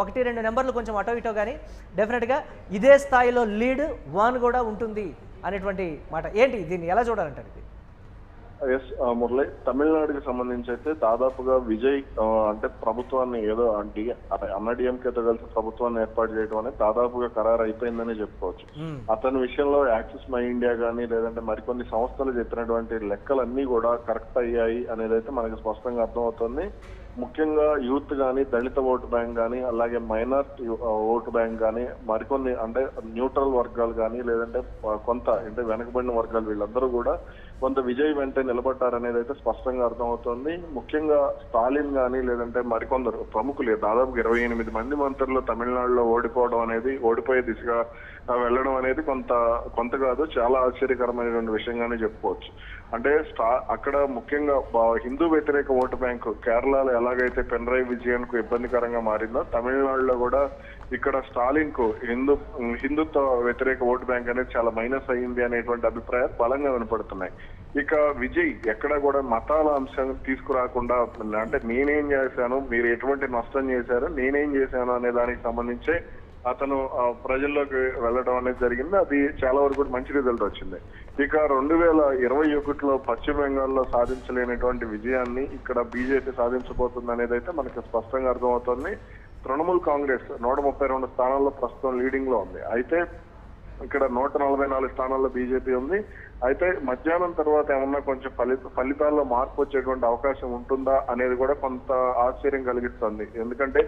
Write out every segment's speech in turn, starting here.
ఒకటి రెండు నెంబర్లు కొంచెం అటో ఇటో కానీ డెఫినెట్గా ఇదే స్థాయిలో లీడ్ వాన్ కూడా ఉంటుంది అనేటువంటి మాట. ఏంటి దీన్ని ఎలా చూడాలంటారు? ఇది ఎస్ మురళి, తమిళనాడుకి సంబంధించి అయితే దాదాపుగా విజయ్ అంటే ప్రభుత్వాన్ని ఏదో అన్న డిఎంకేతో కలిసి ప్రభుత్వాన్ని ఏర్పాటు చేయడం అనేది దాదాపుగా ఖరారు అయిపోయిందని చెప్పుకోవచ్చు. అతని విషయంలో యాక్సిస్ మై ఇండియా కానీ లేదంటే మరికొన్ని సంస్థలు చెప్పినటువంటి లెక్కలన్నీ కూడా కరెక్ట్ అయ్యాయి అనేది అయితే మనకి స్పష్టంగా అర్థమవుతుంది. ముఖ్యంగా యూత్ కానీ, దళిత ఓటు బ్యాంక్ కానీ, అలాగే మైనారిటీ ఓటు బ్యాంక్ కానీ, మరికొన్ని అంటే న్యూట్రల్ వర్గాలు కానీ లేదంటే కొంత అంటే వెనకబడిన వర్గాలు వీళ్ళందరూ కూడా కొంత విజయ్ వెంట నిలబడ్డారనేది అయితే స్పష్టంగా అర్థమవుతోంది. ముఖ్యంగా స్టాలిన్ కానీ లేదంటే మరికొందరు ప్రముఖులు దాదాపు 28 మంది మంత్రులు తమిళనాడులో ఓడిపోవడం అనేది, ఓడిపోయే దిశగా వెళ్ళడం అనేది కొంత కాదు చాలా ఆశ్చర్యకరమైనటువంటి విషయంగానే చెప్పుకోవచ్చు. అంటే అక్కడ ముఖ్యంగా హిందూ వ్యతిరేక ఓటు బ్యాంకు కేరళలో ఎలాగైతే పినరయి విజయన్ కు ఇబ్బందికరంగా మారిందో తమిళనాడులో కూడా ఇక్కడ స్టాలిన్ కు హిందుత్వ వ్యతిరేక ఓటు బ్యాంక్ అనేది చాలా మైనస్ అయ్యింది అనేటువంటి అభిప్రాయాలు బలంగా వినపడుతున్నాయి. ఇక విజయ్ ఎక్కడ కూడా మతాల అంశాన్ని తీసుకురాకుండా అంటే నేనేం చేశాను, మీరు ఎటువంటి నష్టం చేశారు, నేనేం చేశాను అనే దానికి సంబంధించి అతను ప్రజల్లోకి వెళ్ళడం అనేది జరిగింది. అది చాలా వరకు మంచి రిజల్ట్ వచ్చింది. ఇక 2021లో పశ్చిమ బెంగాల్లో సాధించలేనటువంటి విజయాన్ని ఇక్కడ బీజేపీ సాధించబోతుంది అనేది అయితే మనకి స్పష్టంగా అర్థమవుతుంది. తృణమూల్ కాంగ్రెస్ 132 స్థానాల్లో ప్రస్తుతం లీడింగ్ లో ఉంది. అయితే ఇక్కడ 144 స్థానాల్లో బీజేపీ ఉంది. అయితే మధ్యాహ్నం తర్వాత ఏమన్నా కొంచెం ఫలితాల్లో మార్పు వచ్చేటువంటి అవకాశం ఉంటుందా అనేది కూడా కొంత ఆశ్చర్యం కలిగిస్తుంది. ఎందుకంటే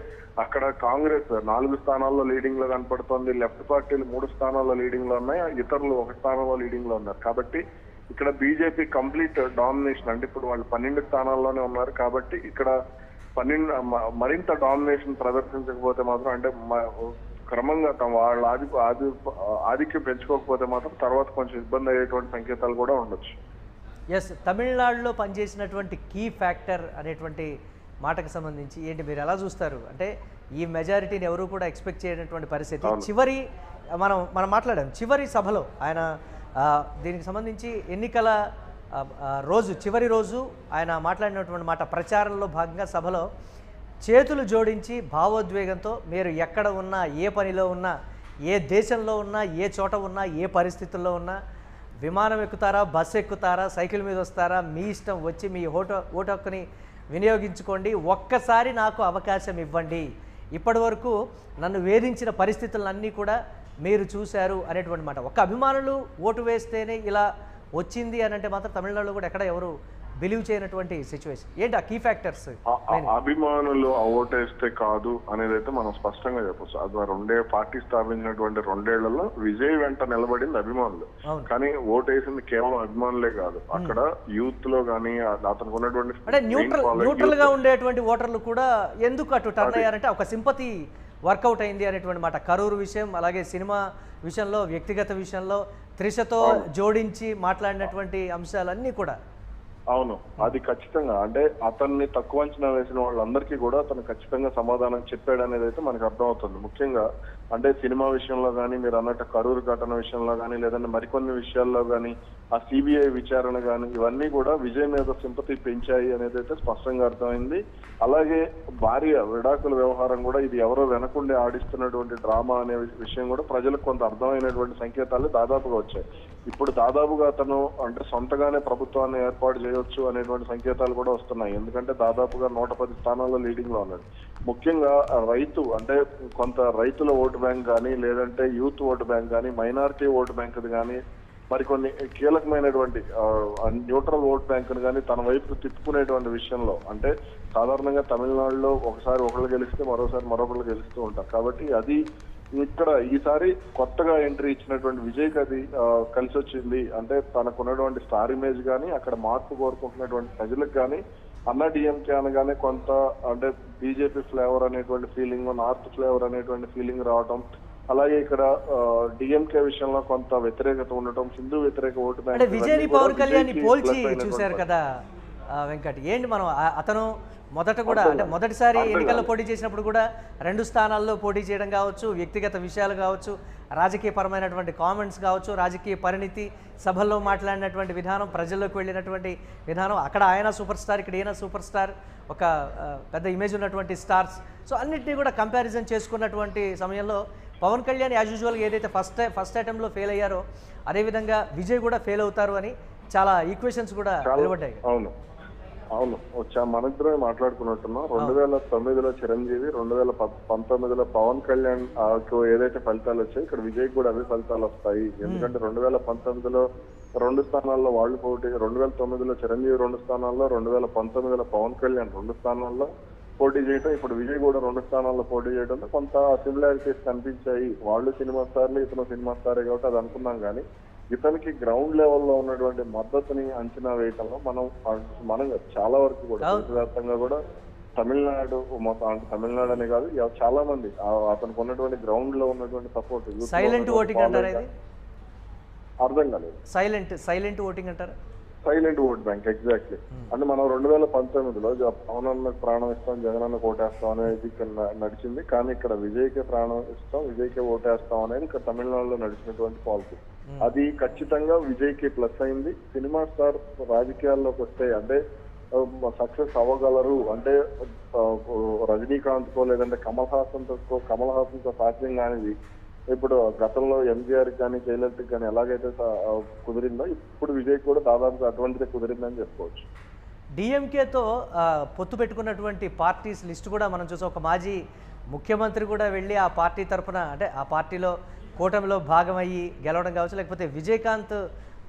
అక్కడ కాంగ్రెస్ 4 స్థానాల్లో లీడింగ్ లో కనపడుతోంది, లెఫ్ట్ పార్టీలు 3 స్థానాల్లో లీడింగ్ లో ఉన్నాయి, ఇతరులు 1 స్థానంలో లీడింగ్ లో ఉన్నారు. కాబట్టి ఇక్కడ బీజేపీ కంప్లీట్ డామినేషన్ అంటే ఇప్పుడు వాళ్ళు 12 స్థానాల్లోనే ఉన్నారు. కాబట్టి ఇక్కడ మరింత డామినేషన్ ప్రదర్శించకపోతే మాత్రం అంటే క్రమంగా వాళ్ళ ఆధిక్యం పెంచుకోకపోతే మాత్రం తర్వాత కొంచెం ఇబ్బంది అయ్యేటువంటి సంకేతాలు కూడా ఉండొచ్చు. ఎస్, తమిళనాడులో పనిచేసినటువంటి కీ ఫ్యాక్టర్ అనేటువంటి మాటకు సంబంధించి ఏంటి మీరు ఎలా చూస్తారు? అంటే ఈ మెజారిటీని ఎవరు కూడా ఎక్స్పెక్ట్ చేయనటువంటి పరిస్థితి. మనం మాట్లాడాం చివరి సభలో ఆయన దీనికి సంబంధించి ఎన్నికల చివరి రోజు ఆయన మాట్లాడినటువంటి మాట ప్రచారంలో భాగంగా సభలో చేతులు జోడించి భావోద్వేగంతో మీరు ఎక్కడ ఉన్నా, ఏ పనిలో ఉన్నా, ఏ దేశంలో ఉన్నా, ఏ చోట ఉన్నా, ఏ పరిస్థితుల్లో ఉన్నా, విమానం ఎక్కుతారా, బస్సు ఎక్కుతారా, సైకిల్ మీద వస్తారా, మీ ఇష్టం, వచ్చి మీ ఓటు హక్కుని వినియోగించుకోండి, ఒక్కసారి నాకు అవకాశం ఇవ్వండి, ఇప్పటి వరకు నన్ను వేధించిన పరిస్థితులన్నీ కూడా మీరు చూశారు అనేటువంటి మాట. ఒక్క అభిమానులు ఓటు వేస్తేనే ఇలా వచ్చింది అని అంటే మాత్రం తమిళనాడులో కూడా ఎక్కడ ఎవరు బిలీవ్ చేయనటువంటి సిచ్యువేషన్. ఏంటి ఆ కీ ఫ్యాక్టర్స్? అభిమానులు ఓటేస్తే కాదు అనేది అయితే మనం స్పష్టంగా చెప్పచ్చు. అది పార్టీ స్థాపించినటువంటి 2 ఏళ్లలో విజయ్ వెంట నిలబడింది అభిమానులు, కానీ ఓటేసింది కేవలం అభిమానులే కాదు. అక్కడ యూత్ లో కానీ అతనికి ఉన్నటువంటి అంటే న్యూట్రల్ గా ఉండేటువంటి ఓటర్లు కూడా ఎందుకు అటు టర్న్ అయ్యారంటే ఒక సింపతి వర్కౌట్ అయింది అనేటువంటి మాట. కరూరు విషయం, అలాగే సినిమా విషయంలో, వ్యక్తిగత విషయంలో త్రిషతో జోడించి మాట్లాడినటువంటి అంశాలన్నీ కూడా. అవును, అది ఖచ్చితంగా అంటే అతన్ని తక్కువ అంచనా వేసిన వాళ్ళందరికీ కూడా అతను ఖచ్చితంగా సమాధానం చెప్పాడు అనేది అయితే మనకు అర్థమవుతుంది. ముఖ్యంగా అంటే సినిమా విషయంలో కానీ, మీరు అన్నట్టు కరూరు ఘటన విషయంలో కానీ, లేదంటే మరికొన్ని విషయాల్లో కానీ, ఆ సిబిఐ విచారణ కానీ, ఇవన్నీ కూడా విజయ్ మీద సింపతి పెంచాయి అనేది అయితే స్పష్టంగా అర్థమైంది. అలాగే భార్య విడాకుల వ్యవహారం కూడా ఇది ఎవరో వెనకుండి ఆడిస్తున్నటువంటి డ్రామా అనే విషయం కూడా ప్రజలకు కొంత అర్థమైనటువంటి సంకేతాలు దాదాపుగా వచ్చాయి. ఇప్పుడు దాదాపుగా అతను అంటే సొంతగానే ప్రభుత్వాన్ని ఏర్పాటు చేయొచ్చు అనేటువంటి సంకేతాలు కూడా వస్తున్నాయి. ఎందుకంటే దాదాపుగా 110 స్థానాల్లో లీడింగ్ లో ఉన్నాడు. ముఖ్యంగా రైతు అంటే కొంత రైతుల ఓటు బ్యాంక్ కానీ, లేదంటే యూత్ ఓటు బ్యాంక్ కానీ, మైనారిటీ ఓటు బ్యాంక్ కానీ, మరికొన్ని కీలకమైనటువంటి న్యూట్రల్ ఓట్ బ్యాంకును కానీ తన వైపు తిప్పుకునేటువంటి విషయంలో అంటే సాధారణంగా తమిళనాడులో ఒకసారి ఒకళ్ళు గెలిస్తే మరోసారి మరొకళ్ళు గెలుస్తూ ఉంటారు. కాబట్టి అది ఇక్కడ ఈసారి కొత్తగా ఎంట్రీ ఇచ్చినటువంటి విజయ్కి అది కలిసి వచ్చింది. అంటే తనకున్నటువంటి స్టార్ ఇమేజ్ కానీ, అక్కడ మార్పు కోరుకుంటున్నటువంటి ప్రజలకు కానీ, అన్న డిఎంకే అనగానే కొంత అంటే బీజేపీ ఫ్లేవర్ అనేటువంటి ఫీలింగ్, నార్త్ ఫ్లేవర్ అనేటువంటి ఫీలింగ్ రావటం, అలాగే ఇక్కడ డిఎంకే విషయంలో కొంత వ్యతిరేకత ఉండటం, హిందూ వ్యతిరేక ఓటు బ్యాంక్. విజయ్ పవన్ కళ్యాణ్ పోల్చి చూశారు కదా వెంకట్, ఏంటి మనం అతను మొదట కూడా అంటే మొదటిసారి ఎన్నికల్లో పోటీ చేసినప్పుడు కూడా 2 స్థానాల్లో పోటీ చేయడం కావచ్చు, వ్యక్తిగత విషయాలు కావచ్చు, రాజకీయపరమైనటువంటి కామెంట్స్ కావచ్చు, రాజకీయ పరిణితి, సభల్లో మాట్లాడినటువంటి విధానం, ప్రజల్లోకి వెళ్ళినటువంటి విధానం, అక్కడ ఆయన సూపర్ స్టార్, ఇక్కడ ఈయన సూపర్ స్టార్, ఒక పెద్ద ఇమేజ్ ఉన్నటువంటి స్టార్స్. సో అన్నింటినీ కూడా కంపారిజన్ చేసుకున్నటువంటి సమయంలో పవన్ కళ్యాణ్ యాజ్ యూజువల్గా ఏదైతే ఫస్ట్ అటెంప్ట్లో ఫెయిల్ అయ్యారో అదేవిధంగా విజయ్ కూడా ఫెయిల్ అవుతారు అని చాలా ఈక్వేషన్స్ కూడా నిలబడ్డాయి. అవును అవును మనిద్దరం మాట్లాడుకున్నట్టున్నాం. 2009లో చిరంజీవి, 2019లో పవన్ కళ్యాణ్ ఏదైతే ఫలితాలు వచ్చాయి ఇక్కడ విజయ్ కూడా అదే ఫలితాలు వస్తాయి. ఎందుకంటే 2019లో 2 స్థానాల్లో వాళ్ళు పోటీ, 2009లో చిరంజీవి 2 స్థానాల్లో, 2019లో పవన్ కళ్యాణ్ 2 స్థానాల్లో పోటీ చేయడం, ఇప్పుడు విజయ్ కూడా 2 స్థానాల్లో పోటీ చేయడంతో కొంత సిమిలారిటీస్ కనిపించాయి. వాళ్ళు సినిమా స్టార్లు, ఇతను సినిమా స్టారే కాబట్టి అది అనుకున్నాం. కానీ ఇతనికి గ్రౌండ్ లెవెల్లో ఉన్నటువంటి మద్దతుని అంచనా వేయటంలో మనం చాలా వరకు కూడా దేశవ్యాప్తంగా కూడా తమిళనాడు తమిళనాడు అనే కాదు చాలా మంది అతనికి ఉన్నటువంటి గ్రౌండ్ లో ఉన్నటువంటి సపోర్ట్ సైలెంట్ ఓటింగ్ అంటారు. అర్థం కాలేదు. సైలెంట్ ఓటింగ్ అంటారు. Silent vote bank exactly. అంటే మనం 2019లో పవన్ అన్నకు ప్రాణం ఇస్తాం, జగన్ అన్నకు ఓటేస్తాం అనేది ఇక్కడ నడిచింది. కానీ ఇక్కడ విజయ్కే ప్రాణం ఇస్తాం, విజయ్కే ఓటేస్తాం అనేది ఇక్కడ తమిళనాడులో నడిచినటువంటి పాలసీ. అది ఖచ్చితంగా విజయ్కి ప్లస్ అయింది. సినిమా స్టార్ రాజకీయాల్లోకి వస్తే అంటే సక్సెస్ అవ్వగలరు అంటే రజనీకాంత్ కో లేదంటే కమల్ హాసన్ తో సాధ్యం కానిది ఇప్పుడు గతంలో ఎంజీఆర్ కానీ జయలలితకి కానీ ఎలాగైతే కుదిరిందో ఇప్పుడు విజయ్ కూడా దాదాపుగా అటువంటిదే కుదిరిందని చెప్పుకోవచ్చు. డిఎంకేతో పొత్తు పెట్టుకున్నటువంటి పార్టీస్ లిస్ట్ కూడా మనం చూసాం. ఒక మాజీ ముఖ్యమంత్రి కూడా వెళ్ళి ఆ పార్టీ తరఫున అంటే ఆ పార్టీలో కూటమిలో భాగమయ్యి గెలవడం కావచ్చు, లేకపోతే విజయకాంత్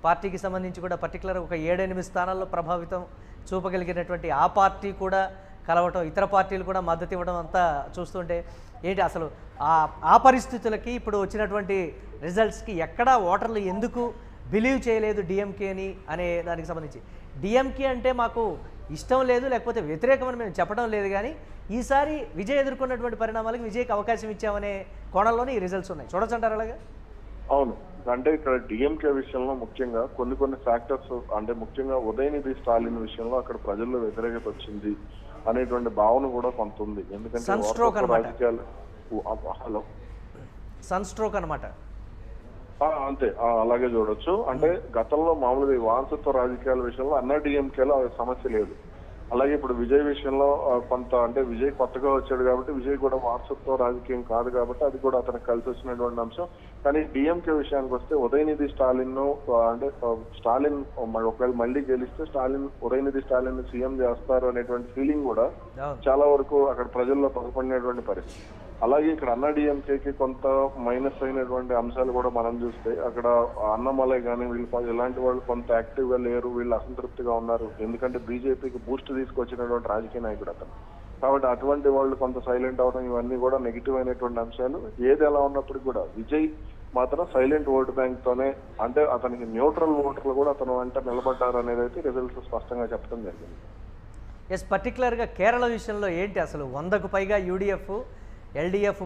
పార్టీకి సంబంధించి కూడా పర్టికులర్ ఒక 7-8 స్థానాల్లో ప్రభావితం చూపగలిగినటువంటి ఆ పార్టీ కూడా కలవటం, ఇతర పార్టీలు కూడా మద్దతు ఇవ్వడం అంతా చూస్తుంటే ఏంటి అసలు ఆ పరిస్థితులకి ఇప్పుడు వచ్చినటువంటి రిజల్ట్స్కి ఎక్కడా ఓటర్లు ఎందుకు బిలీవ్ చేయలేదు డిఎంకేని అనే దానికి సంబంధించి. డిఎంకే అంటే మాకు ఇష్టం లేదు లేకపోతే వ్యతిరేకమని మేము చెప్పడం లేదు, కానీ ఈసారి విజయ్ ఎదుర్కొన్నటువంటి పరిణామాలకు విజయ్కి అవకాశం ఇచ్చామనే కోణంలోనే ఈ రిజల్ట్స్ ఉన్నాయి. చూడొచ్చంటారు అలాగా? అవును. అంటే ఇక్కడ డిఎంకే విషయంలో ముఖ్యంగా కొన్ని ఫ్యాక్టర్స్ అంటే ముఖ్యంగా ఉదయనిధి స్టాలిన్ విషయంలో అక్కడ ప్రజల్లో వ్యతిరేకత వచ్చింది అనేటువంటి భావన కూడా కొంత ఉంది. ఎందుకంటే రాజకీయాలు హలో సన్ స్ట్రోక్ అనమాట. అంతే అలాగే చూడొచ్చు. అంటే గతంలో మామూలుగా వారసత్వ రాజకీయాల విషయంలో అన్నా డిఎంకేలో సమస్య లేదు. అలాగే ఇప్పుడు విజయ్ విషయంలో కొంత అంటే విజయ్ కొత్తగా వచ్చాడు కాబట్టి విజయ్ కూడా వారసత్వ రాజకీయం కాదు కాబట్టి అది కూడా అతనికి కలిసి వచ్చినటువంటి అంశం. కానీ డిఎంకే విషయానికి వస్తే ఉదయనిధి స్టాలిన్ అంటే స్టాలిన్ ఒకవేళ మళ్ళీ గెలిస్తే ఉదయనిధి స్టాలిన్ సీఎం చేస్తారు అనేటువంటి ఫీలింగ్ కూడా చాలా వరకు అక్కడ ప్రజల్లో పదపడినటువంటి పరిస్థితి. అలాగే ఇక్కడ అన్నా డిఎంకేకి కొంత మైనస్ అయినటువంటి అంశాలు కూడా మనం చూస్తే అక్కడ అన్నమలై కానీ వీళ్ళు ఇలాంటి వాళ్ళు కొంత యాక్టివ్ గా లేరు, వీళ్ళు అసంతృప్తిగా ఉన్నారు. ఎందుకంటే బీజేపీకి బూస్ట్ తీసుకొచ్చినటువంటి రాజకీయ నాయకుడు అతను కాబట్టి అటువంటి వాళ్ళు కొంత సైలెంట్ అవడం ఇవన్నీ కూడా నెగిటివ్ అయినటువంటి అంశాలు. ఏది ఎలా ఉన్నప్పటికీ కూడా విజయ్ మాత్రం సైలెంట్ ఓట్ బ్యాంక్ తోనే అంటే అతనికి న్యూట్రల్ ఓటర్లు కూడా అతను వెంట నిలబడ్డారు అనేది అయితే రిజల్ట్స్ స్పష్టంగా చెప్పడం జరిగింది. పర్టికులర్గా కేరళ విషయంలో ఏంటి అసలు 100కు పైగా యూడిఎఫ్, ఎల్డిఎఫ్